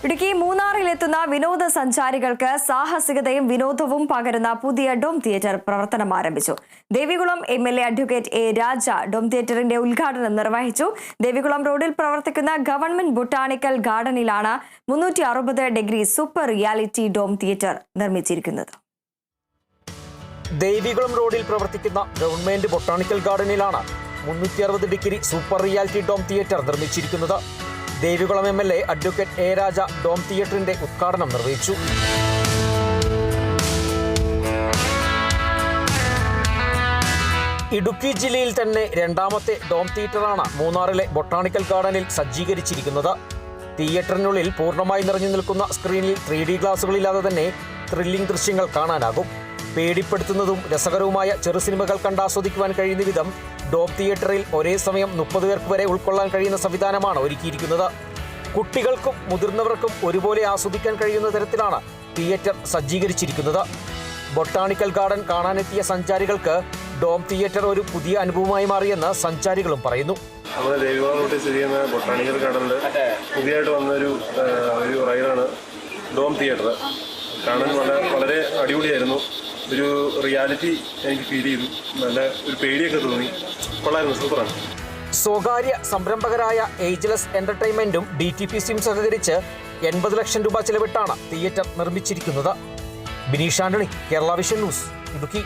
ഇടുക്കി മൂന്നാറിലെത്തുന്ന വിനോദസഞ്ചാരികൾക്ക് സാഹസികതയും വിനോദവും പകരുന്ന പുതിയ ഡോം തിയേറ്റർ പ്രവർത്തനം ആരംഭിച്ചു. Devikulam MLA advocate A. Raja dome തിയേറ്ററിന്റെ ഉദ്ഘാടനം നിർവഹിച്ചു. ദേവികുളം റോഡിൽ പ്രവർത്തിക്കുന്ന ഗവൺമെന്റ് ബൊട്ടാണിക്കൽ ഗാർഡനിലാണ് 360 സൂപ്പർ റിയാലിറ്റി ഡോം തിയേറ്റർ നിർമ്മിച്ചിരിക്കുന്നത്. ദേവികുളം റോഡിൽ പ്രവർത്തിക്കുന്ന ഗവൺമെന്റ് ബൊട്ടാണിക്കൽ ഗാർഡനിലാണ് 360 സൂപ്പർ റിയാലിറ്റി ഡോം തിയേറ്റർ നിർമ്മിച്ചിരിക്കുന്നത്. Devikulam MLA advocate A. Raja dome തിയേറ്ററിന്റെ ഉദ്ഘാടനം നിർവഹിച്ചു. ഇടുക്കി ജില്ലയിൽ തന്നെ രണ്ടാമത്തെ ഡോം തിയേറ്ററാണ് മൂന്നാറിലെ ബൊട്ടാണിക്കൽ ഗാർഡനിൽ സജ്ജീകരിച്ചിരിക്കുന്നത്. തിയേറ്ററിനുള്ളിൽ പൂർണ്ണമായി നിറഞ്ഞു നിൽക്കുന്ന സ്ക്രീനിൽ 3D ഗ്ലാസുകളില്ലാതെ തന്നെ ത്രില്ലിംഗ് ദൃശ്യങ്ങൾ കാണാനാകും. പേടിപ്പെടുത്തുന്നതും രസകരവുമായ ചെറു സിനിമകൾ കണ്ടാസ്വദിക്കുവാൻ കഴിയുന്ന വിധം ഡോം തിയേറ്ററിൽ ഒരേ സമയം 30 പേർക്ക് വരെ ഉൾക്കൊള്ളാൻ കഴിയുന്ന സംവിധാനമാണ് ഒരുക്കിയിരിക്കുന്നത്. കുട്ടികൾക്കും മുതിർന്നവർക്കും ഒരുപോലെ ആസ്വദിക്കാൻ കഴിയുന്ന തരത്തിലാണ് തിയേറ്റർ സജ്ജീകരിച്ചിരിക്കുന്നത്. ബൊട്ടാണിക്കൽ ഗാർഡൻ കാണാനെത്തിയ സഞ്ചാരികൾക്ക് ഡോം തിയേറ്റർ ഒരു പുതിയ അനുഭവമായി മാറിയെന്ന് സഞ്ചാരികളും പറയുന്നു. നമ്മുടെ ദേവികുളം റോഡിൽ സ്ഥിതി ചെയ്യുന്ന ബൊട്ടാണിക്കൽ ഗാർഡനിൽ പുതിയതായിട്ട് വന്നൊരു റൈഡാണ് ഡോം തിയേറ്റർ. കാണാൻ വളരെ അടിപൊളിയായിരുന്നു. ഒരു റിയാലിറ്റി എനിക്ക് ഫീൽ ചെയ്തു. നല്ല ഒരു പേടിയൊക്കെ തോന്നി. കൊള്ളായിരുന്നു, സൂപ്പറാണ്. സ്വകാര്യ സംരംഭകരായ ഏജ്ലെസ് എന്റർടൈൻമെന്റും DTPCയും സഹകരിച്ച് 80 ലക്ഷം രൂപ ചെലവിട്ടാണ് തിയേറ്റർ നിർമ്മിച്ചിരിക്കുന്നത്. Bineesh Antony, Kerala vision news, Idukki.